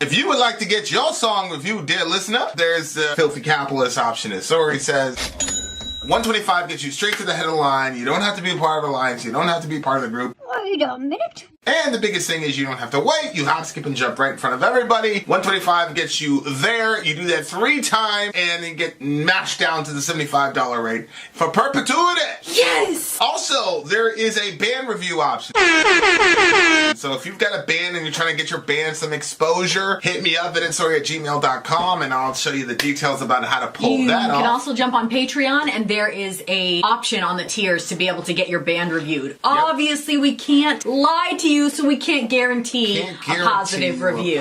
If you would like to get your song reviewed, dear listener, there's the Filthy Capitalist option. As Sori says, $125 gets you straight to the head of the line. You don't have to be a part of the alliance. You don't have to be part of the group. Wait a minute. And the biggest thing is you don't have to wait. You hop, skip, and jump right in front of everybody. $125 gets you there. You do that 3 times, and then get mashed down to the $75 rate for perpetuity. Yes! Also, there is a band review option. So if you've got a band and you're trying to get your band some exposure, hit me up at vinsori@gmail.com, and I'll show you the details about how to pull that off. You can also jump on Patreon, and there is a option on the tiers to be able to get your band reviewed. Yep. Obviously, we can't lie to you, so we can't guarantee a positive review.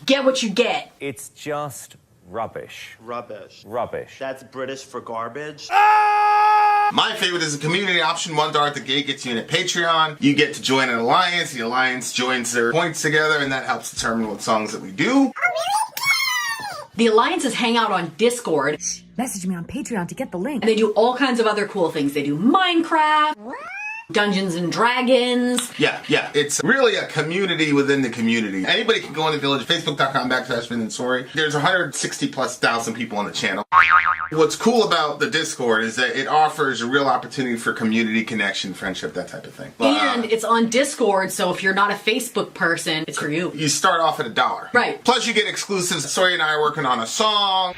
Get what you get. It's just rubbish. Rubbish. Rubbish. That's British for garbage. My favorite is the community option. $1 at the gate gets you in at Patreon. You get to join an alliance. The alliance joins their points together, and that helps determine what songs that we do. The alliances hang out on Discord. Message me on Patreon to get the link. And they do all kinds of other cool things. They do Minecraft, Dungeons and Dragons. Yeah. It's really a community within the community. Anybody can go in the village, facebook.com/Vin and Sori. There's 160,000+ people on the channel. What's cool about the Discord is that it offers a real opportunity for community connection, friendship, that type of thing. And it's on Discord, so if you're not a Facebook person, it's for you. You start off at $1. Right. Plus you get exclusives. Sori and I are working on a song.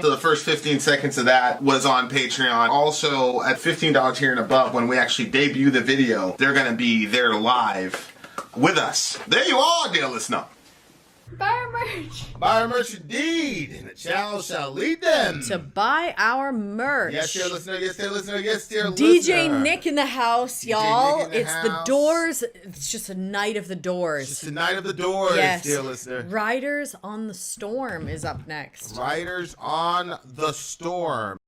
So the first 15 seconds of that was on Patreon. Also, at $15 tier and above, when we actually debut the video, they're going to be there live with us. There you are, dear listener. Buy our merch. Buy our merch indeed, and the channel shall lead them to buy our merch. Yes, dear listener. Yes, dear listener. Yes, dear DJ listener. Nick in the house, y'all. It's the Doors. It's just a night of the Doors. It's just the night of the Doors, yes. Dear listener. Riders on the Storm is up next. Riders on the Storm.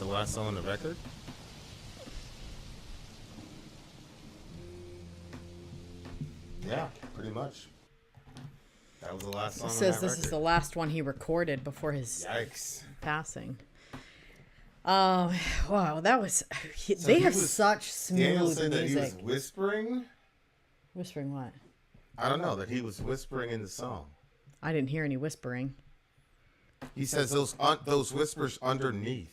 the last song on the record? Yeah, pretty much. That was the last song. It says this is the last one he recorded before his Yikes. passing. Wow, that was. They have such Daniel smooth said that he music. was whispering. Whispering what? I don't know, that he was whispering in the song. I didn't hear any whispering. He says those whispers underneath.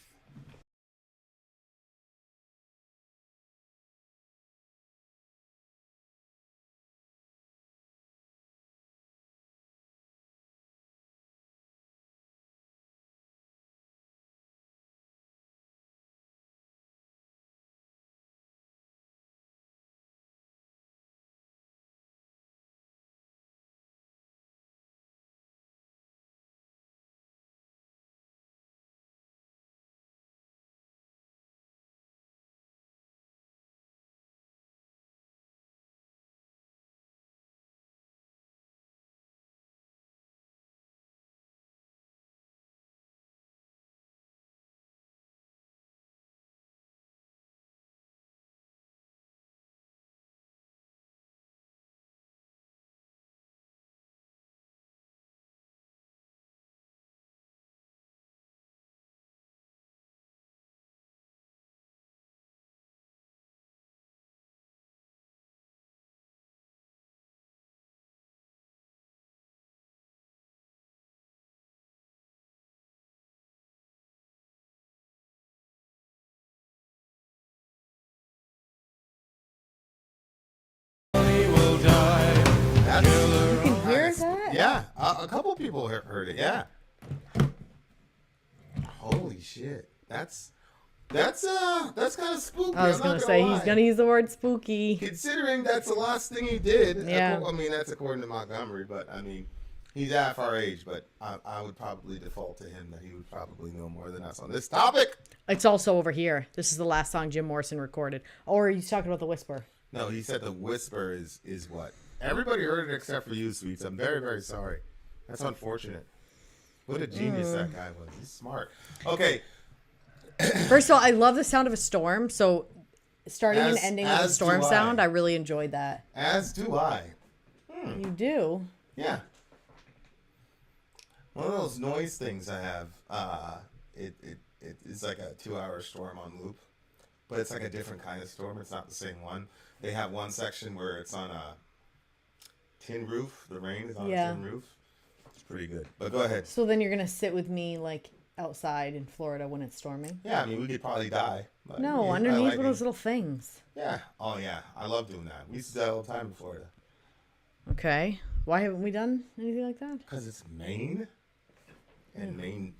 You can hear that? Yeah, a couple people heard it. Yeah. Holy shit, that's kind of spooky. I was I'm gonna not say lie. he's gonna use the word spooky. Considering that's the last thing he did. Yeah. I mean, that's according to Montgomery, but I mean, he's half our age. But I would probably default to him that he would probably know more than us on this topic. It's also over here. This is the last song Jim Morrison recorded. Or he's talking about the whisper. No, he said the whisper is what everybody heard it except for you, Sweets. I'm very, very sorry. That's unfortunate. What a genius that guy was. He's smart. Okay. First of all, I love the sound of a storm. So starting and As- ending with a as storm do I. sound, I really enjoyed that. As do I. You do? Yeah. One of those noise things I have, it's like a 2-hour storm on loop, but it's like a different kind of storm. It's not the same one. They have one section where it's on a tin roof. The rain is on a tin roof. It's pretty good. But go ahead. So then you're going to sit with me like outside in Florida when it's storming? Yeah, I mean, we could probably die. But No, yeah, I underneath like one of those it. little things. Yeah. Oh, yeah. I love doing that. We used to do that all the time in Florida. Okay. Why haven't we done anything like that? Because it's Maine. And Maine,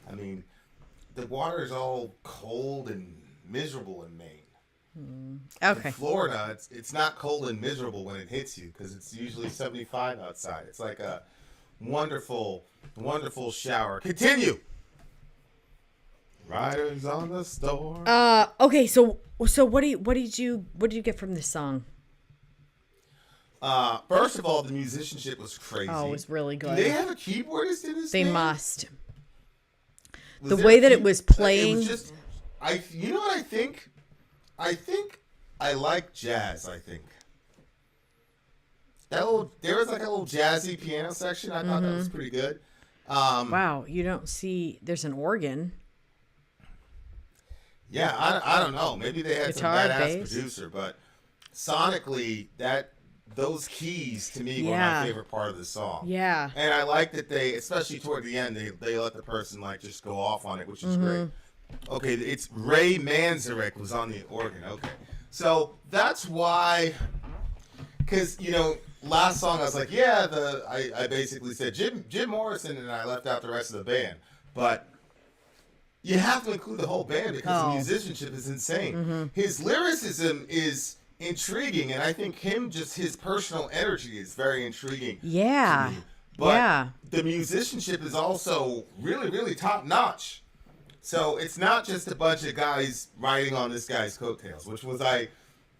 I mean, the water is all cold and miserable in Maine. Okay. In Florida, it's not cold and miserable when it hits you because it's usually 75 outside. It's like a wonderful, wonderful shower. Continue. Riders on the storm. Okay, so what did you get from this song? First of all, the musicianship was crazy. Oh, it was really good. Do they have a keyboardist in this? They band? must. Was The there way a that it was playing. It was just, you know what I think? I think I like jazz. I think there was like a little jazzy piano section. I thought that was pretty good. Wow, you don't see. There's an organ. Yeah, I don't know. Maybe they had Guitar, some badass bass. producer, but sonically, those keys to me were Yeah. my favorite part of the song. Yeah. And I like that they, especially toward the end, they let the person like just go off on it, which is great. Okay, it's Ray Manzarek was on the organ. Okay, so that's why, because last song I was like, yeah, I basically said Jim Morrison, and I left out the rest of the band, but you have to include the whole band because the musicianship is insane. His lyricism is intriguing, and I think his personal energy is very intriguing. Yeah. To me. But Yeah. the musicianship is also really, really top notch. So it's not just a bunch of guys riding on this guy's coattails, which was by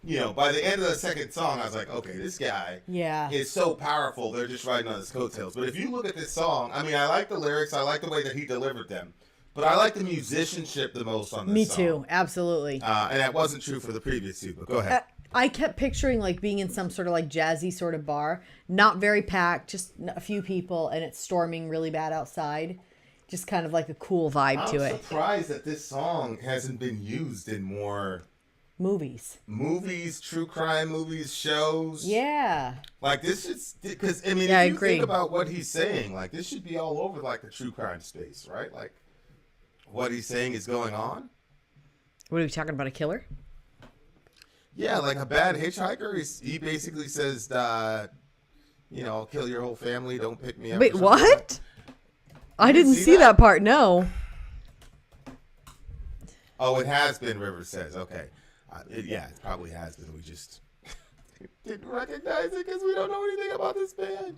the end of the second song, I was like, okay, this guy is so powerful. They're just riding on his coattails. But if you look at this song, I mean, I like the lyrics. I like the way that he delivered them. But I like the musicianship the most on this Me song. too, absolutely. And that wasn't true for the previous two, but go ahead. I kept picturing like being in some sort of like jazzy sort of bar, not very packed, just a few people, and it's storming really bad outside. Just kind of like a cool vibe to it. I'm surprised that this song hasn't been used in more movies, true crime movies, shows. Yeah. Like this is because I mean, Yeah, if I you agree. think about what he's saying, like this should be all over like the true crime space, right? Like what he's saying is going on. What are we talking about? A killer? Yeah, like a bad hitchhiker. He basically says, you know, I'll kill your whole family. Don't pick me up. Wait, or something like what? that. I You didn't see that part. No. Oh, it has been. River says, okay, it probably has been. We just didn't recognize it because we don't know anything about this band.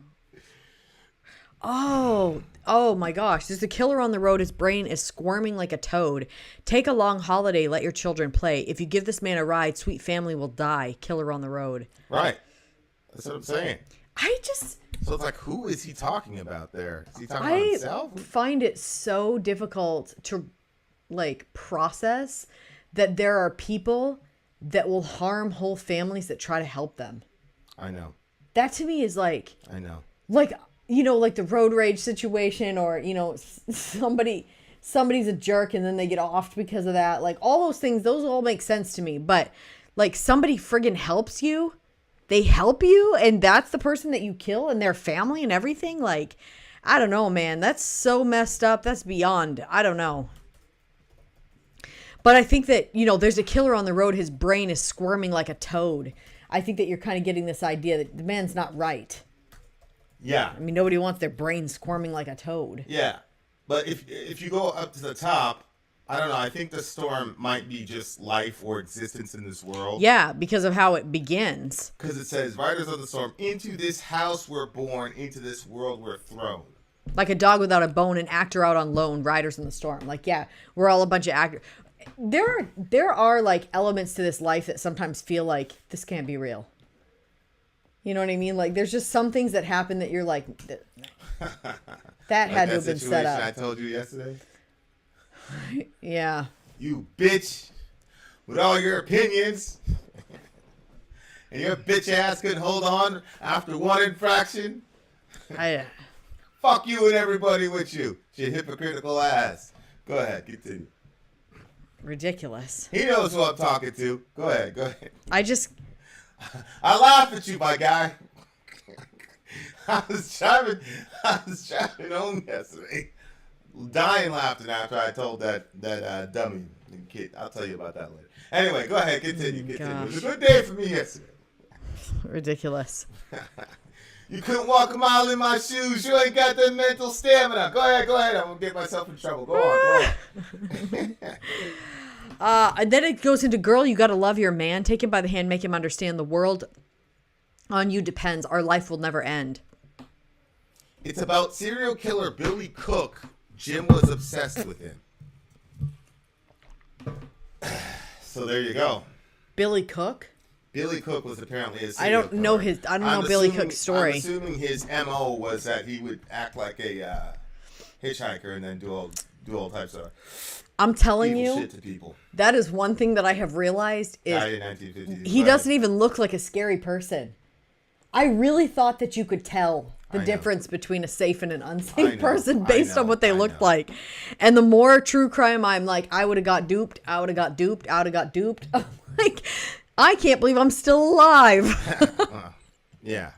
Oh my gosh. There's a killer on the road. His brain is squirming like a toad. Take a long holiday. Let your children play. If you give this man a ride, sweet family will die. Killer on the road. Right. That's what I'm saying. So it's like, who is he talking about there? Is he talking I about himself? find it so difficult to like process that there are people that will harm whole families that try to help them. I know. That to me is like, I know. like, you know, like the road rage situation, or, you know, somebody's a jerk and then they get offed because of that. Like all those things, those all make sense to me. But like somebody friggin' helps you, they help you, and that's the person that you kill and their family and everything. Like, I don't know, man. That's so messed up. That's beyond. I don't know. But I think that, you know, there's a killer on the road. His brain is squirming like a toad. I think that you're kind of getting this idea that the man's not right. Yeah. I mean, nobody wants their brain squirming like a toad. Yeah. But if you go up to the top, I don't know. I think the storm might be just life or existence in this world. Yeah, because of how it begins. Because it says, riders of the storm, into this house we're born, into this world we're thrown. Like a dog without a bone, an actor out on loan, riders in the storm. Like, yeah, we're all a bunch of actors. There are like elements to this life that sometimes feel like this can't be real. You know what I mean? Like there's just some things that happen that you're like, that had to have been set up. I told you yesterday. Yeah. You bitch, with all your opinions, and your bitch ass couldn't hold on after one infraction. Fuck you and everybody with you. Your hypocritical ass. Go ahead, continue. Ridiculous. He knows who I'm talking to. Go ahead. I laughed at you, my guy. I was driving home yesterday, dying laughing after I told that dummy kid. I'll tell you about that later. Anyway, go ahead, continue. It was a good day for me yesterday. Ridiculous. You couldn't walk a mile in my shoes. You ain't got the mental stamina. Go ahead. I'm gonna get myself in trouble. Go on. And then it goes into, girl, you gotta love your man. Take him by the hand, make him understand the world on you depends. Our life will never end. It's about serial killer Billy Cook. Jim was obsessed with him. So there you go. Billy Cook? Billy Cook was apparently a I don't know Billy Cook's story. I'm assuming his MO was that he would act like a hitchhiker and then do all types of I'm telling you, shit to people. That is one thing that I have realized is he doesn't even look like a scary person. I really thought that you could tell the difference between a safe and an unsafe person based on what they looked like. And the more true crime I'm like, I would have got duped. I'm like, I can't believe I'm still alive. Yeah.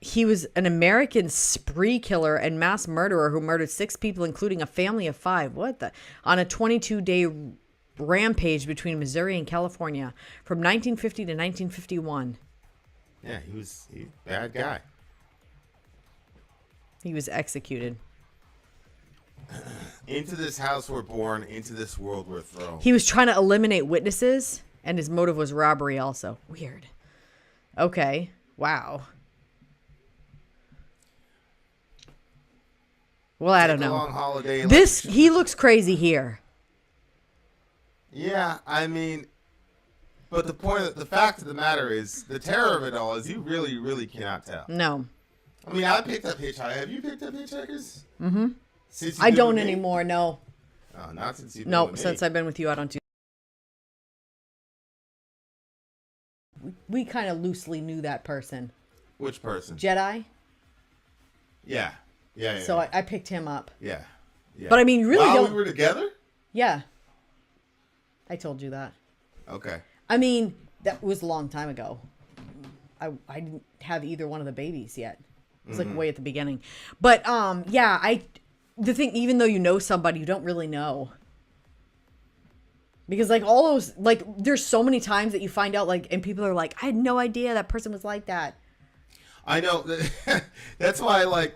He was an American spree killer and mass murderer who murdered 6 people, including a family of 5. What the? On a 22-day rampage between Missouri and California from 1950 to 1951. Yeah, he was a bad guy. He was executed. Into this house we're born, into this world we're thrown. He was trying to eliminate witnesses, and his motive was robbery also. Weird. Okay. Wow. Well, I don't know. Long holiday, he looks crazy here. Yeah, I mean, but the fact of the matter is, the terror of it all is you really, really cannot tell. No. I mean, I picked up hitchhikers. Have you picked up hitchhikers? Mm-hmm. Since you I did don't with me? anymore. No, Oh, not since you've been no. with me. Since I've been with you, I don't do. We kind of loosely knew that person, Which person? Jedi. Yeah. Yeah. So I picked him up. Yeah. Yeah. But I mean, really While don't. we were together? Yeah, I told you that. Okay. I mean, that was a long time ago. I didn't have either one of the babies yet. It was like way at the beginning. But yeah, the thing, even though you know somebody, you don't really know. Because like all those, like there's so many times that you find out, like, and people are like, I had no idea that person was like that. I know. That's why, like,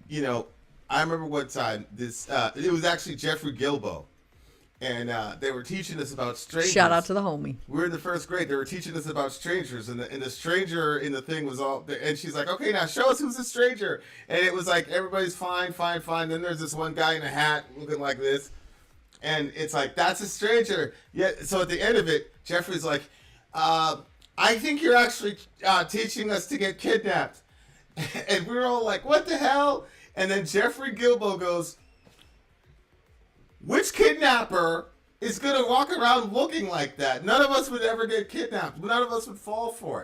you know, I remember one time it was actually Jeffrey Gilbo, and they were teaching us about strangers. Shout out to the homie. We were in the first grade. They were teaching us about strangers, and the stranger in the thing was all. And she's like, "Okay, now show us who's the stranger." And it was like everybody's fine. Then there's this one guy in a hat looking like this, and it's like that's a stranger. Yeah. So at the end of it, Jeffrey's like, "I think you're actually teaching us to get kidnapped," and we were all like, "What the hell?" And then Jeffrey Gilbo goes, "Which kidnapper is going to walk around looking like that? None of us would ever get kidnapped. None of us would fall for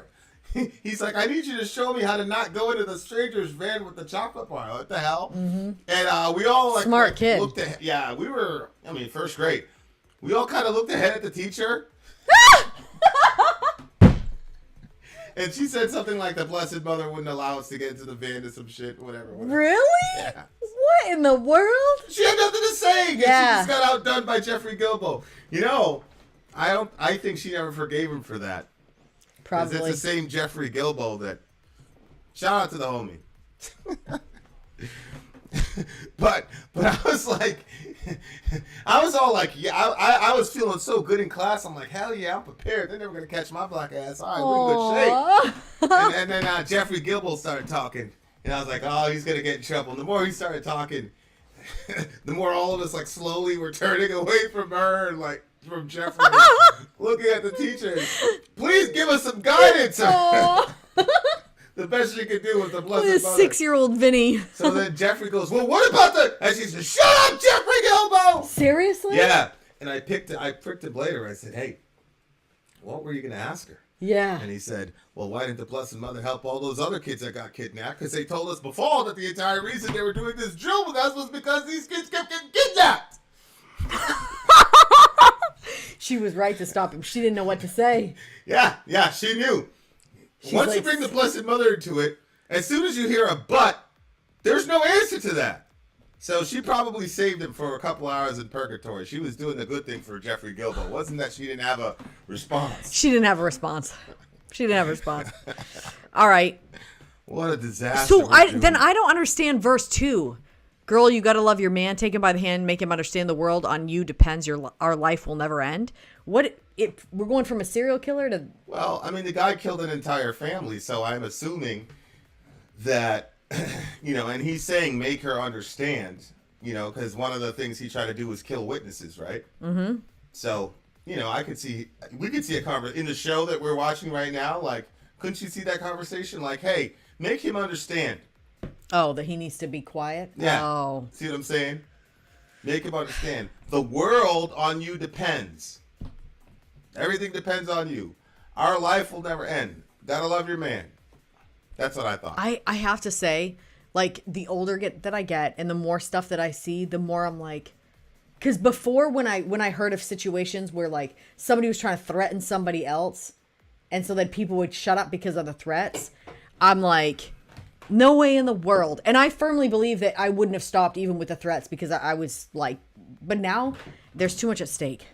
it." He's like, "I need you to show me how to not go into the stranger's van with the chocolate bar." What the hell? Mm-hmm. And we all Smart kid. looked at, yeah, we were, I mean, first grade. We all kind of looked ahead at the teacher. And she said something like the Blessed Mother wouldn't allow us to get into the van to some shit, whatever. Really? Yeah. What in the world? She had nothing to say. Yeah. She just got outdone by Jeffrey Gilbo. You know, I think she never forgave him for that. 'Cause Probably. it's the same Jeffrey Gilbo that. Shout out to the homie. but I was like, I was all like, yeah, I was feeling so good in class. I'm like, hell yeah, I'm prepared. They're never gonna catch my black ass. All right, we're in good shape. And then Jeffrey Gilbo started talking, and I was like, oh, he's gonna get in trouble. And the more he started talking, the more all of us like slowly were turning away from her, and like from Jeffrey, looking at the teacher. Please give us some guidance. The best she could do was the Blessed Mother. 6-year-old Vinny. So then Jeffrey goes, well, what about the... And she says, shut up, Jeffrey Gilbo! Seriously? Yeah. And I pricked him later. I said, hey, what were you going to ask her? Yeah. And he said, well, why didn't the Blessed Mother help all those other kids that got kidnapped? Because they told us before that the entire reason they were doing this drill with us was because these kids kept getting kidnapped. She was right to stop him. She didn't know what to say. Yeah, she knew. Once you bring the Blessed Mother into it, as soon as you hear a but, there's no answer to that. So she probably saved him for a couple hours in purgatory. She was doing the good thing for Jeffrey Gilbo. It wasn't that she didn't have a response. She didn't have a response. All right. What a disaster. So I don't understand verse 2. Girl, you got to love your man, take him by the hand, make him understand the world on you depends. Our life will never end. We're going from a serial killer to... Well, I mean, the guy killed an entire family, so I'm assuming that, and he's saying make her understand, because one of the things he tried to do was kill witnesses, right? Mm-hmm. So, we could see a conversation in the show that we're watching right now. Like, couldn't you see that conversation? Like, hey, make him understand. Oh, that he needs to be quiet? Yeah. Oh. See what I'm saying? Make him understand. The world on you depends. Everything depends on you. Our life will never end. Gotta love your man. That's what I thought. I have to say, like, the older that I get and the more stuff that I see, the more I'm like... Because before, when I heard of situations where, like, somebody was trying to threaten somebody else, and so that people would shut up because of the threats, I'm like... No way in the world. And I firmly believe that I wouldn't have stopped even with the threats because I was like, but now there's too much at stake.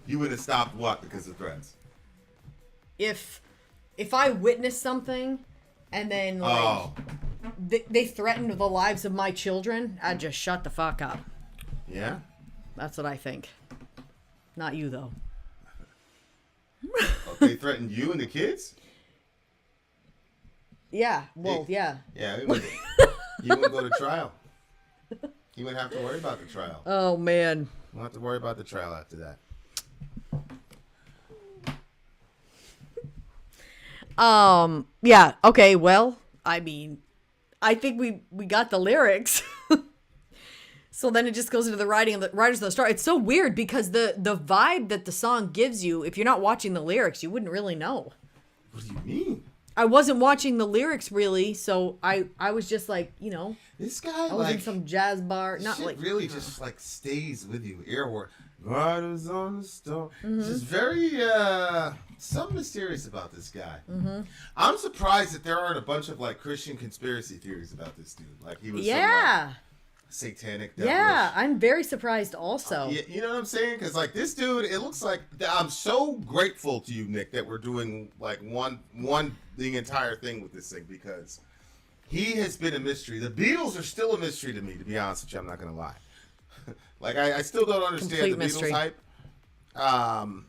You would have stopped what because of threats? If I witnessed something and then like they threatened the lives of my children, I'd just shut the fuck up. Yeah? That's what I think. Not you though. They threatened you and the kids? Yeah, well, yeah. Yeah, you wouldn't go to trial. You wouldn't have to worry about the trial. Oh, man. You won't have to worry about the trial after that. Yeah, okay, well, I mean, I think we got the lyrics. So then it just goes into the writing of the writers of the story. It's so weird because the vibe that the song gives you, if you're not watching the lyrics, you wouldn't really know. What do you mean? I wasn't watching the lyrics really, so I was just like, This guy I was in some jazz bar, not shit like really just like stays with you. Earwork. Riders on the storm. It's just very something mysterious about this guy. I'm surprised that there aren't a bunch of like Christian conspiracy theories about this dude. Like he was some, like, satanic devilish. Yeah, I'm very surprised also. Yeah, you know what I'm saying? Because like this dude, it looks like I'm so grateful to you, Nick, that we're doing like one the entire thing with this thing because he has been a mystery. The Beatles are still a mystery to me, to be honest with you. I'm not gonna lie. Like I still don't understand Complete the mystery. Beatles hype.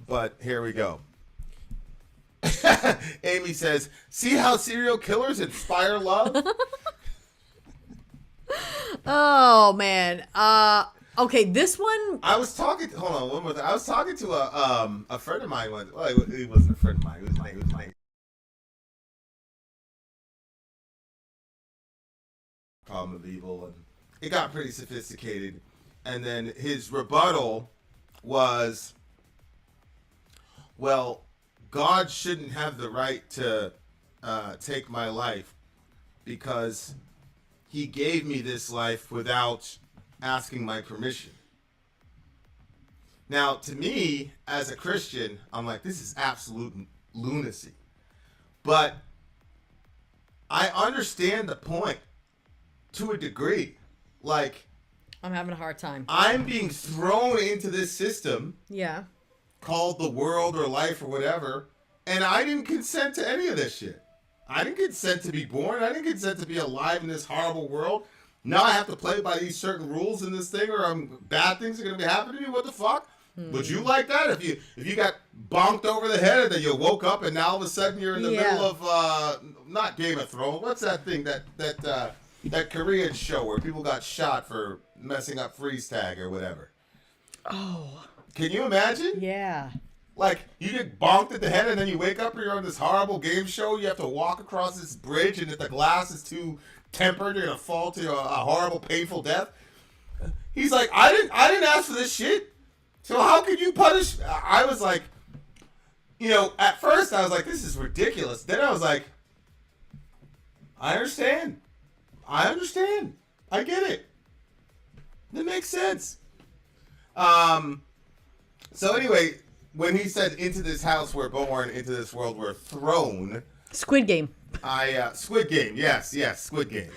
But here we go. Amy says, "See how serial killers inspire love." Oh man. Okay, this one. I was talking. Hold on, one more thing. I was talking to a friend of mine once. Well, he wasn't a friend of mine. He was my problem of evil, and it got pretty sophisticated. And then his rebuttal was, "Well, God shouldn't have the right to take my life because He gave me this life without asking my permission." Now, to me, as a Christian, I'm like, this is absolute lunacy. But I understand the point to a degree. Like, I'm having a hard time. I'm being thrown into this system Yeah. called the world or life or whatever, and I didn't consent to any of this shit. I didn't consent to be born. I didn't consent to be alive in this horrible world. Now I have to play by these certain rules in this thing, or bad things are gonna be happening to me. What the fuck? Would you like that if you got bonked over the head and then you woke up and now all of a sudden you're in the middle of not Game of Thrones? What's that thing that Korean show where people got shot for messing up freeze tag or whatever? Oh. Can you imagine? Yeah. Like, you get bonked at the head and then you wake up and you're on this horrible game show. You have to walk across this bridge and if the glass is too tempered, you're going to fall to a horrible, painful death. He's like, I didn't ask for this shit. So how could you punish? I was like, at first I was like, this is ridiculous. Then I was like, I understand. I get it. That makes sense. So anyway, when he said, "Into this house we're born, into this world we're thrown," Squid Game. Squid Game, yes, Squid Game.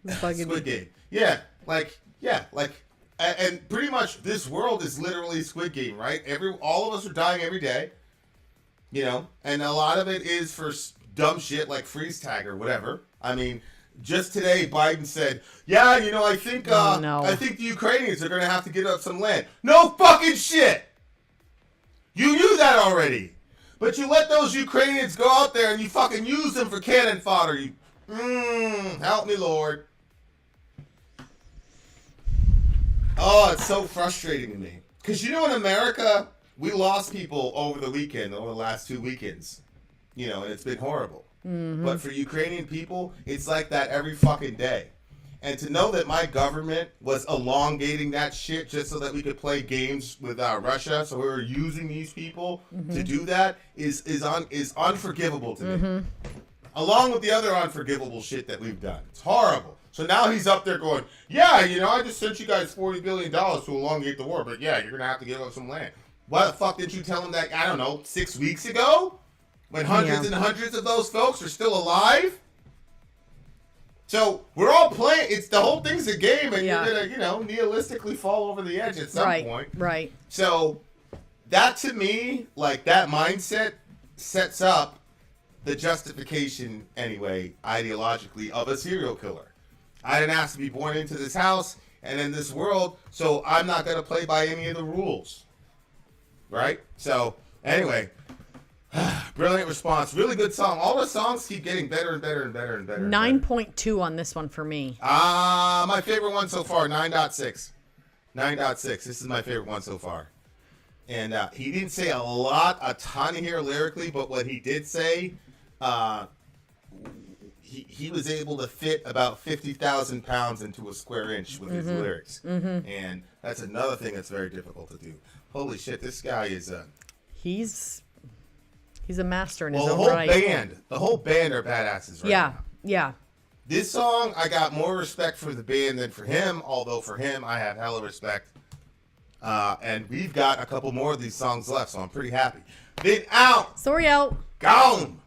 Squid Game, and pretty much this world is literally Squid Game, right? All of us are dying every day, and a lot of it is for dumb shit like freeze tag or whatever. I mean, just today Biden said, "Yeah, I think I think the Ukrainians are going to have to give up some land." No fucking shit. You knew that already. But you let those Ukrainians go out there and you fucking use them for cannon fodder. Help me, Lord. Oh, it's so frustrating to me. Because in America, we lost people over the last 2 weekends. And it's been horrible. But for Ukrainian people, it's like that every fucking day. And to know that my government was elongating that shit just so that we could play games with Russia, so we were using these people to do that, is unforgivable to me. Along with the other unforgivable shit that we've done. It's horrible. So now he's up there going, "Yeah, I just sent you guys $40 billion to elongate the war, but yeah, you're going to have to give up some land." Why the fuck didn't you tell him that, I don't know, 6 weeks ago? When hundreds and hundreds of those folks are still alive? So we're all playing. It's the whole thing's a game, and you're gonna, nihilistically fall over the edge at some point. Right. So that to me, like that mindset, sets up the justification, anyway, ideologically, of a serial killer. I didn't ask to be born into this house and in this world, so I'm not gonna play by any of the rules. Right? So anyway. Brilliant response. Really good song. All the songs keep getting better and better and better and better. 9.2 on this one for me. My favorite one so far, 9.6. 9.6. This is my favorite one so far. And he didn't say a ton here lyrically, but what he did say, he was able to fit about 50,000 pounds into a square inch with his lyrics. And that's another thing that's very difficult to do. Holy shit, this guy is He's a master in his the own whole right. the whole band are badasses right now. Yeah. This song, I got more respect for the band than for him, although for him, I have hella respect. And we've got a couple more of these songs left, so I'm pretty happy. Vin out! Sori out. Gone!